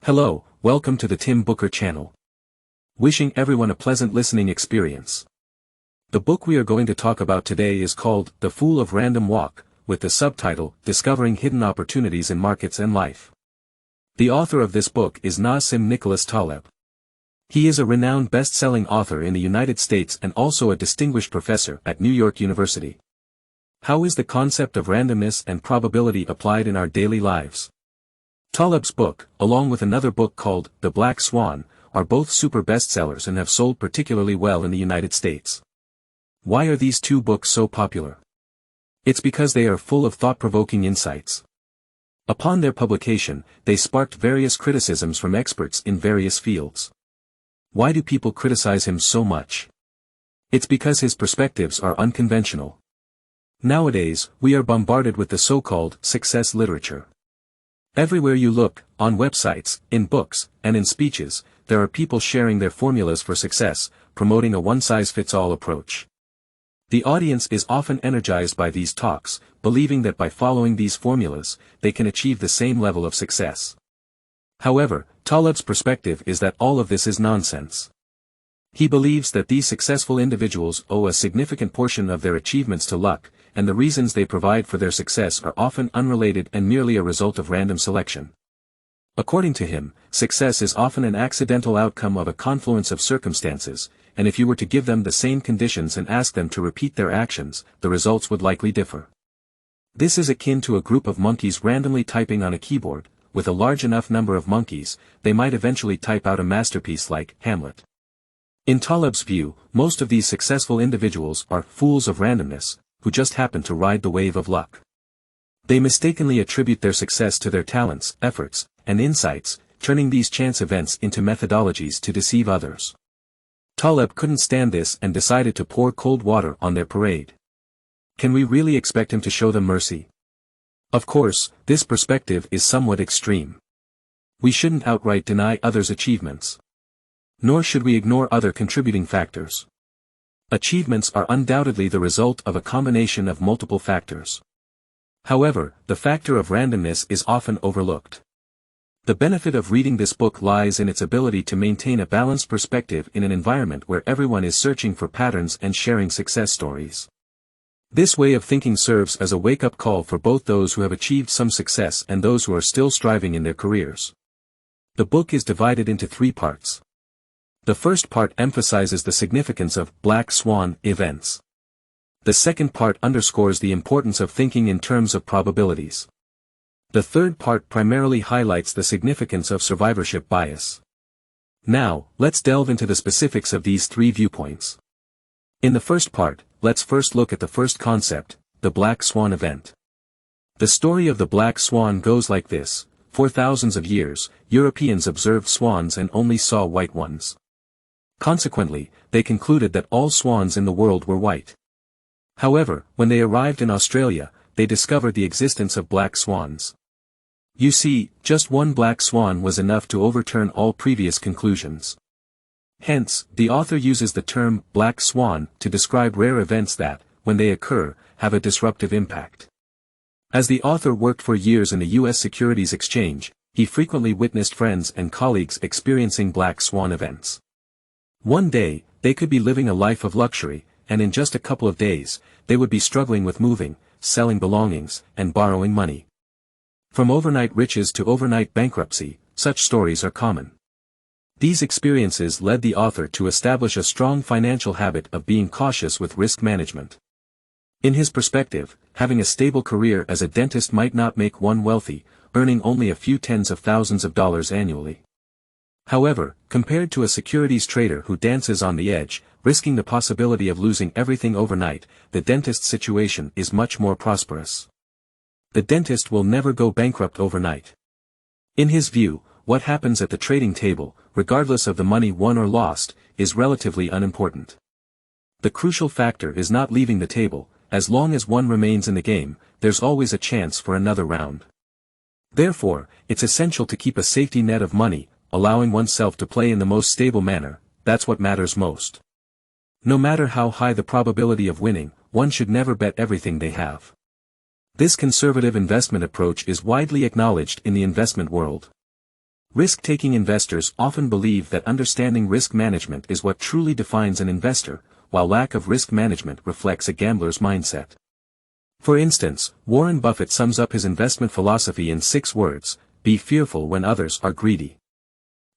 Hello, welcome to the Tim Booker channel. Wishing everyone a pleasant listening experience. The book we are going to talk about today is called The Fool of Random Walk, with the subtitle, Discovering Hidden Opportunities in Markets and Life. The author of this book is Nassim Taleb. He is a renowned best-selling author in the United States and also a distinguished professor at New York University. How is the concept of randomness and probability applied in our daily lives? Taleb's book, along with another book called The Black Swan, are both super bestsellers and have sold particularly well in the United States. Why are these two books so popular? It's because they are full of thought-provoking insights. Upon their publication, they sparked various criticisms from experts in various fields. Why do people criticize him so much? It's because his perspectives are unconventional. Nowadays, we are bombarded with the so-called success literature. Everywhere you look, on websites, in books, and in speeches, there are people sharing their formulas for success, promoting a one-size-fits-all approach. The audience is often energized by these talks, believing that by following these formulas, they can achieve the same level of success. However, Taleb's perspective is that all of this is nonsense. He believes that these successful individuals owe a significant portion of their achievements to luck, and the reasons they provide for their success are often unrelated and merely a result of random selection. According to him, success is often an accidental outcome of a confluence of circumstances, and if you were to give them the same conditions and ask them to repeat their actions, the results would likely differ. This is akin to a group of monkeys randomly typing on a keyboard. With a large enough number of monkeys, they might eventually type out a masterpiece like Hamlet. In Taleb's view, most of these successful individuals are fools of randomness, who just happen to ride the wave of luck. They mistakenly attribute their success to their talents, efforts, and insights, turning these chance events into methodologies to deceive others. Taleb couldn't stand this and decided to pour cold water on their parade. Can we really expect him to show them mercy? Of course, this perspective is somewhat extreme. We shouldn't outright deny others' achievements. Nor should we ignore other contributing factors. Achievements are undoubtedly the result of a combination of multiple factors. However, the factor of randomness is often overlooked. The benefit of reading this book lies in its ability to maintain a balanced perspective in an environment where everyone is searching for patterns and sharing success stories. This way of thinking serves as a wake-up call for both those who have achieved some success and those who are still striving in their careers. The book is divided into 3 parts. The first part emphasizes the significance of Black Swan events. The second part underscores the importance of thinking in terms of probabilities. The third part primarily highlights the significance of survivorship bias. Now, let's delve into the specifics of these 3 viewpoints. In the first part, let's first look at the first concept, the Black Swan event. The story of the Black Swan goes like this: for thousands of years, Europeans observed swans and only saw white ones. Consequently, they concluded that all swans in the world were white. However, when they arrived in Australia, they discovered the existence of black swans. You see, just one black swan was enough to overturn all previous conclusions. Hence, the author uses the term black swan to describe rare events that, when they occur, have a disruptive impact. As the author worked for years in the U.S. Securities Exchange, he frequently witnessed friends and colleagues experiencing black swan events. One day, they could be living a life of luxury, and in just a couple of days, they would be struggling with moving, selling belongings, and borrowing money. From overnight riches to overnight bankruptcy, such stories are common. These experiences led the author to establish a strong financial habit of being cautious with risk management. In his perspective, having a stable career as a dentist might not make one wealthy, earning only a few tens of thousands of dollars annually. However, compared to a securities trader who dances on the edge, risking the possibility of losing everything overnight, the dentist's situation is much more prosperous. The dentist will never go bankrupt overnight. In his view, what happens at the trading table, regardless of the money won or lost, is relatively unimportant. The crucial factor is not leaving the table. As long as one remains in the game, there's always a chance for another round. Therefore, it's essential to keep a safety net of money, allowing oneself to play in the most stable manner. That's what matters most. No matter how high the probability of winning, one should never bet everything they have. This conservative investment approach is widely acknowledged in the investment world. Risk-taking investors often believe that understanding risk management is what truly defines an investor, while lack of risk management reflects a gambler's mindset. For instance, Warren Buffett sums up his investment philosophy in 6 words: be fearful when others are greedy.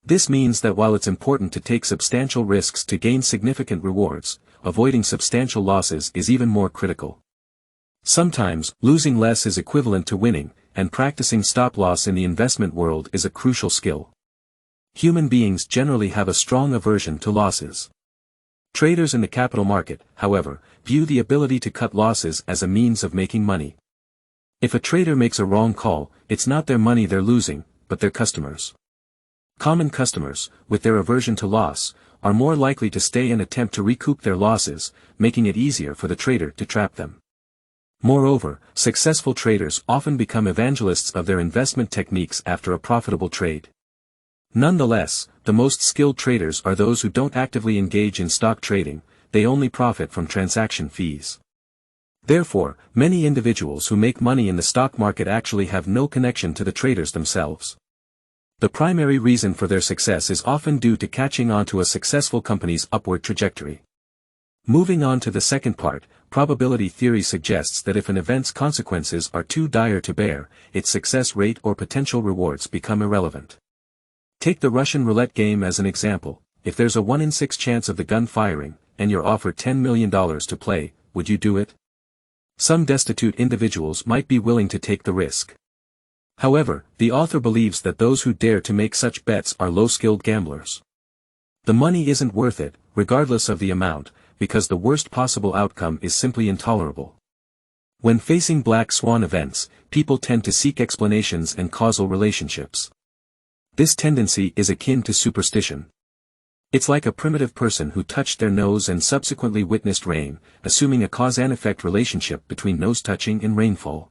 This means that while it's important to take substantial risks to gain significant rewards, avoiding substantial losses is even more critical. Sometimes, losing less is equivalent to winning, and practicing stop-loss in the investment world is a crucial skill. Human beings generally have a strong aversion to losses. Traders in the capital market, however, view the ability to cut losses as a means of making money. If a trader makes a wrong call, it's not their money they're losing, but their customers. Common customers, with their aversion to loss, are more likely to stay and attempt to recoup their losses, making it easier for the trader to trap them. Moreover, successful traders often become evangelists of their investment techniques after a profitable trade. Nonetheless, the most skilled traders are those who don't actively engage in stock trading, they only profit from transaction fees. Therefore, many individuals who make money in the stock market actually have no connection to the traders themselves. The primary reason for their success is often due to catching on to a successful company's upward trajectory. Moving on to the second part, probability theory suggests that if an event's consequences are too dire to bear, its success rate or potential rewards become irrelevant. Take the Russian roulette game as an example. If there's a 1 in 6 chance of the gun firing, and you're offered $10 million to play, would you do it? Some destitute individuals might be willing to take the risk. However, the author believes that those who dare to make such bets are low-skilled gamblers. The money isn't worth it, regardless of the amount, because the worst possible outcome is simply intolerable. When facing Black Swan events, people tend to seek explanations and causal relationships. This tendency is akin to superstition. It's like a primitive person who touched their nose and subsequently witnessed rain, assuming a cause-and-effect relationship between nose-touching and rainfall.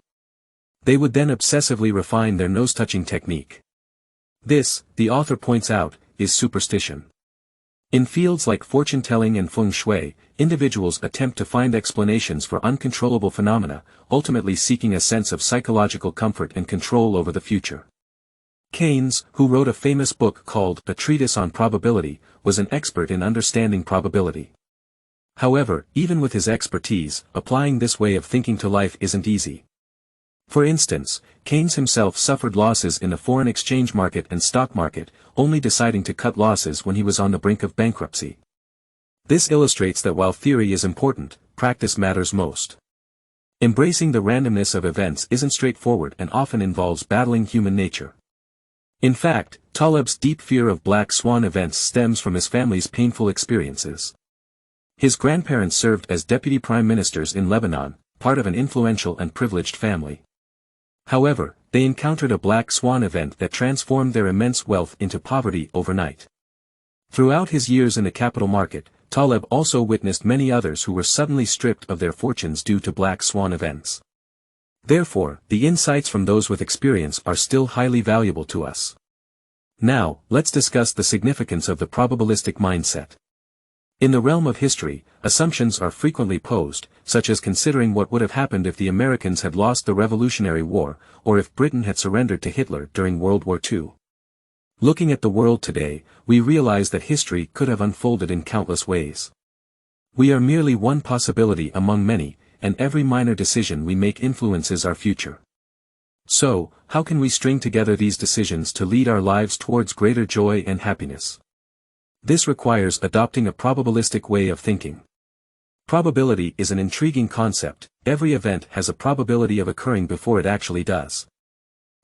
They would then obsessively refine their nose-touching technique. This, the author points out, is superstition. In fields like fortune-telling and feng shui, individuals attempt to find explanations for uncontrollable phenomena, ultimately seeking a sense of psychological comfort and control over the future. Keynes, who wrote a famous book called A Treatise on Probability, was an expert in understanding probability. However, even with his expertise, applying this way of thinking to life isn't easy. For instance, Keynes himself suffered losses in the foreign exchange market and stock market, only deciding to cut losses when he was on the brink of bankruptcy. This illustrates that while theory is important, practice matters most. Embracing the randomness of events isn't straightforward and often involves battling human nature. In fact, Taleb's deep fear of Black Swan events stems from his family's painful experiences. His grandparents served as deputy prime ministers in Lebanon, part of an influential and privileged family. However, they encountered a Black Swan event that transformed their immense wealth into poverty overnight. Throughout his years in the capital market, Taleb also witnessed many others who were suddenly stripped of their fortunes due to Black Swan events. Therefore, the insights from those with experience are still highly valuable to us. Now, let's discuss the significance of the probabilistic mindset. In the realm of history, assumptions are frequently posed, such as considering what would have happened if the Americans had lost the Revolutionary War, or if Britain had surrendered to Hitler during World War II. Looking at the world today, we realize that history could have unfolded in countless ways. We are merely one possibility among many, and every minor decision we make influences our future. So, how can we string together these decisions to lead our lives towards greater joy and happiness? This requires adopting a probabilistic way of thinking. Probability is an intriguing concept. Every event has a probability of occurring before it actually does.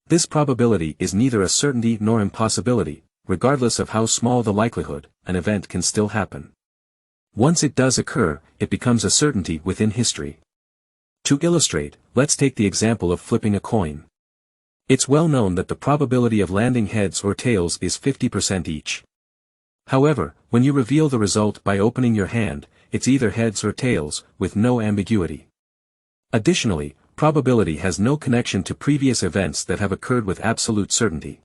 This probability is neither a certainty nor impossibility. Regardless of how small the likelihood, an event can still happen. Once it does occur, it becomes a certainty within history. To illustrate, let's take the example of flipping a coin. It's well known that the probability of landing heads or tails is 50% each. However, when you reveal the result by opening your hand, it's either heads or tails, with no ambiguity. Additionally, probability has no connection to previous events that have occurred with absolute certainty.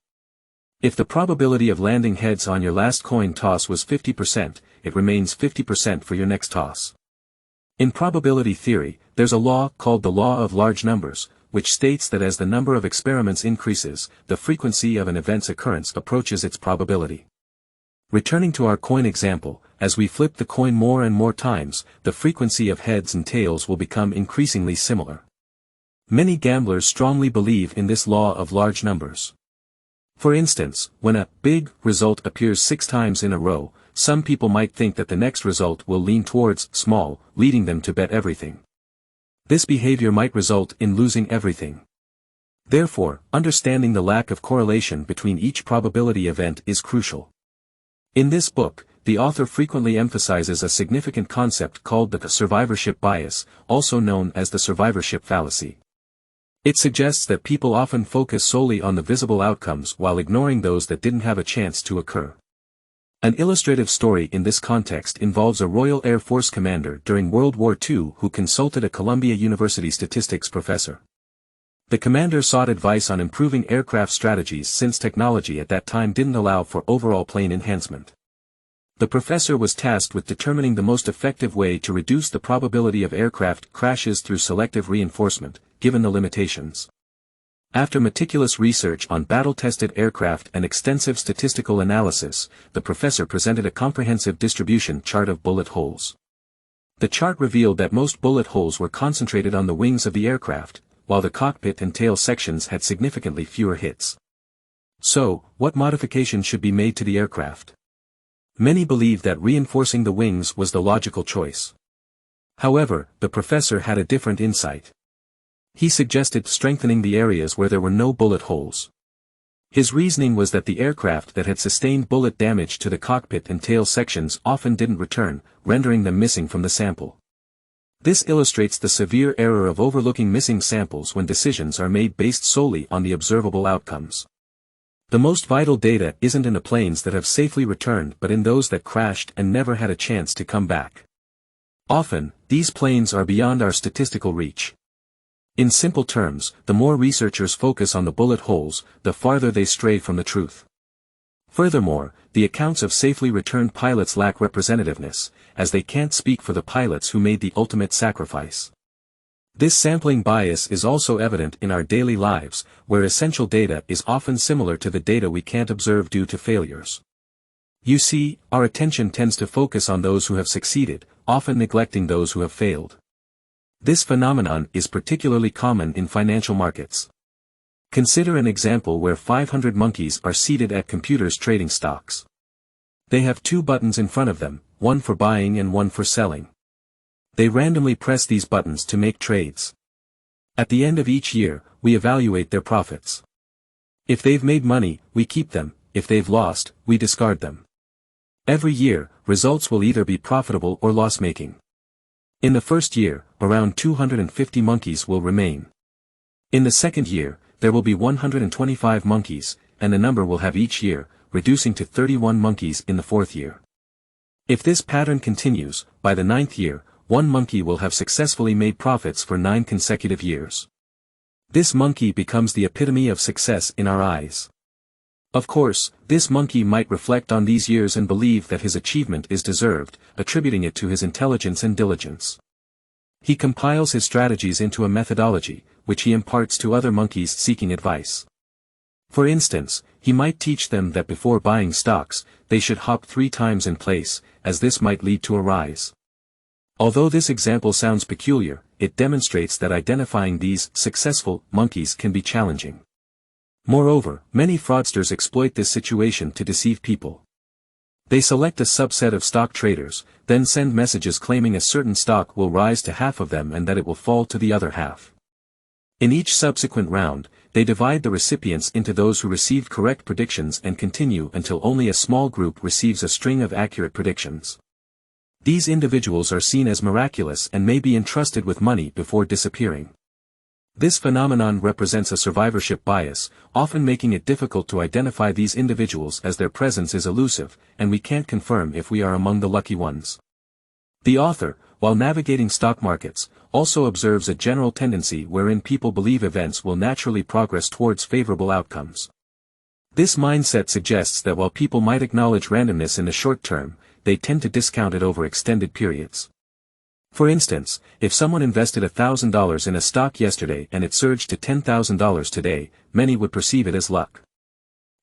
If the probability of landing heads on your last coin toss was 50%, it remains 50% for your next toss. In probability theory, there's a law called the law of large numbers, which states that as the number of experiments increases, the frequency of an event's occurrence approaches its probability. Returning to our coin example, as we flip the coin more and more times, the frequency of heads and tails will become increasingly similar. Many gamblers strongly believe in this law of large numbers. For instance, when a big result appears 6 times in a row, some people might think that the next result will lean towards small, leading them to bet everything. This behavior might result in losing everything. Therefore, understanding the lack of correlation between each probability event is crucial. In this book, the author frequently emphasizes a significant concept called the survivorship bias, also known as the survivorship fallacy. It suggests that people often focus solely on the visible outcomes while ignoring those that didn't have a chance to occur. An illustrative story in this context involves a Royal Air Force commander during World War II who consulted a Columbia University statistics professor. The commander sought advice on improving aircraft strategies since technology at that time didn't allow for overall plane enhancement. The professor was tasked with determining the most effective way to reduce the probability of aircraft crashes through selective reinforcement, given the limitations. After meticulous research on battle-tested aircraft and extensive statistical analysis, the professor presented a comprehensive distribution chart of bullet holes. The chart revealed that most bullet holes were concentrated on the wings of the aircraft, while the cockpit and tail sections had significantly fewer hits. So, what modifications should be made to the aircraft? Many believed that reinforcing the wings was the logical choice. However, the professor had a different insight. He suggested strengthening the areas where there were no bullet holes. His reasoning was that the aircraft that had sustained bullet damage to the cockpit and tail sections often didn't return, rendering them missing from the sample. This illustrates the severe error of overlooking missing samples when decisions are made based solely on the observable outcomes. The most vital data isn't in the planes that have safely returned but in those that crashed and never had a chance to come back. Often, these planes are beyond our statistical reach. In simple terms, the more researchers focus on the bullet holes, the farther they stray from the truth. Furthermore, the accounts of safely returned pilots lack representativeness, as they can't speak for the pilots who made the ultimate sacrifice. This sampling bias is also evident in our daily lives, where essential data is often similar to the data we can't observe due to failures. You see, our attention tends to focus on those who have succeeded, often neglecting those who have failed. This phenomenon is particularly common in financial markets. Consider an example where 500 monkeys are seated at computers trading stocks. They have 2 buttons in front of them, one for buying and one for selling. They randomly press these buttons to make trades. At the end of each year, we evaluate their profits. If they've made money, we keep them, if they've lost, we discard them. Every year, results will either be profitable or loss-making. In the first year, around 250 monkeys will remain. In the second year, there will be 125 monkeys, and the number will have each year, reducing to 31 monkeys in the fourth year. If this pattern continues, by the 9th year, 1 monkey will have successfully made profits for 9 consecutive years. This monkey becomes the epitome of success in our eyes. Of course, this monkey might reflect on these years and believe that his achievement is deserved, attributing it to his intelligence and diligence. He compiles his strategies into a methodology, which he imparts to other monkeys seeking advice. For instance, he might teach them that before buying stocks, they should hop 3 times in place, as this might lead to a rise. Although this example sounds peculiar, it demonstrates that identifying these successful monkeys can be challenging. Moreover, many fraudsters exploit this situation to deceive people. They select a subset of stock traders, then send messages claiming a certain stock will rise to half of them and that it will fall to the other half. In each subsequent round, they divide the recipients into those who received correct predictions and continue until only a small group receives a string of accurate predictions. These individuals are seen as miraculous and may be entrusted with money before disappearing. This phenomenon represents a survivorship bias, often making it difficult to identify these individuals as their presence is elusive, and we can't confirm if we are among the lucky ones. The author, while navigating stock markets, also observes a general tendency wherein people believe events will naturally progress towards favorable outcomes. This mindset suggests that while people might acknowledge randomness in the short term, they tend to discount it over extended periods. For instance, if someone invested $1,000 in a stock yesterday and it surged to $10,000 today, many would perceive it as luck.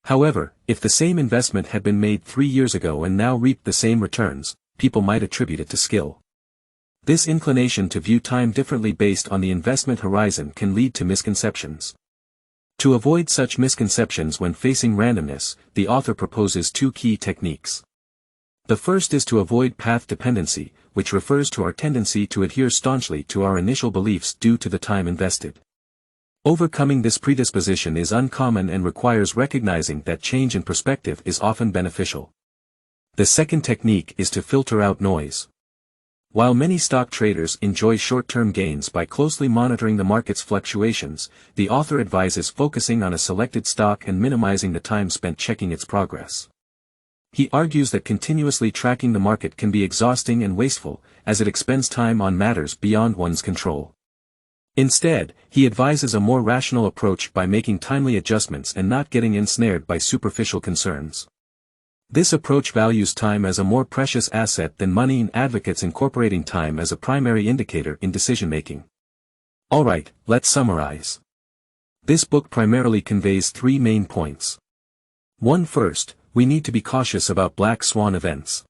However, if the same investment had been made 3 years ago and now reaped the same returns, people might attribute it to skill. This inclination to view time differently based on the investment horizon can lead to misconceptions. To avoid such misconceptions when facing randomness, the author proposes 2 key techniques. The first is to avoid path dependency, which refers to our tendency to adhere staunchly to our initial beliefs due to the time invested. Overcoming this predisposition is uncommon and requires recognizing that change in perspective is often beneficial. The second technique is to filter out noise. While many stock traders enjoy short-term gains by closely monitoring the market's fluctuations, the author advises focusing on a selected stock and minimizing the time spent checking its progress. He argues that continuously tracking the market can be exhausting and wasteful, as it expends time on matters beyond one's control. Instead, he advises a more rational approach by making timely adjustments and not getting ensnared by superficial concerns. This approach values time as a more precious asset than money and advocates incorporating time as a primary indicator in decision-making. Alright, let's summarize. This book primarily conveys 3 main points. 1. First, we need to be cautious about Black Swan events.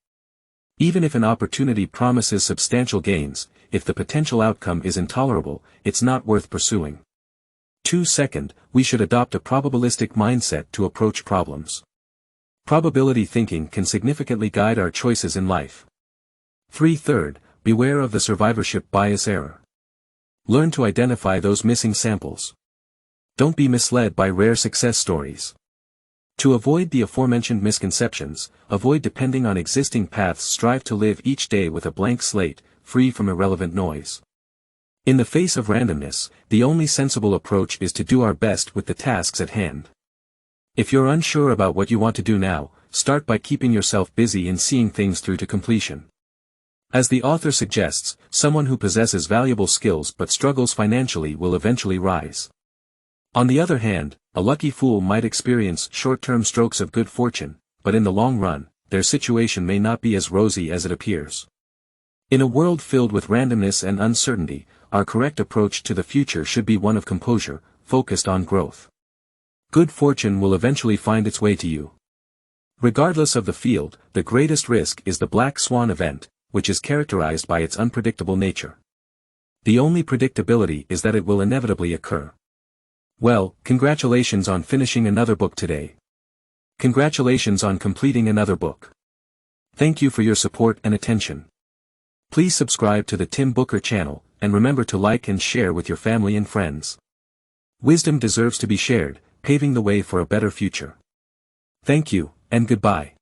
Even if an opportunity promises substantial gains, if the potential outcome is intolerable, it's not worth pursuing. 2. Second, we should adopt a probabilistic mindset to approach problems. Probability thinking can significantly guide our choices in life. 3. Third, beware of the survivorship bias error. Learn to identify those missing samples. Don't be misled by rare success stories. To avoid the aforementioned misconceptions, avoid depending on existing paths, strive to live each day with a blank slate, free from irrelevant noise. In the face of randomness, the only sensible approach is to do our best with the tasks at hand. If you're unsure about what you want to do now, start by keeping yourself busy in seeing things through to completion. As the author suggests, someone who possesses valuable skills but struggles financially will eventually rise. On the other hand, a lucky fool might experience short-term strokes of good fortune, but in the long run, their situation may not be as rosy as it appears. In a world filled with randomness and uncertainty, our correct approach to the future should be one of composure, focused on growth. Good fortune will eventually find its way to you. Regardless of the field, the greatest risk is the Black Swan event, which is characterized by its unpredictable nature. The only predictability is that it will inevitably occur. Well, congratulations on finishing another book today. Congratulations on completing another book. Thank you for your support and attention. Please subscribe to the Tim Booker channel, and remember to like and share with your family and friends. Wisdom deserves to be shared, paving the way for a better future. Thank you, and goodbye.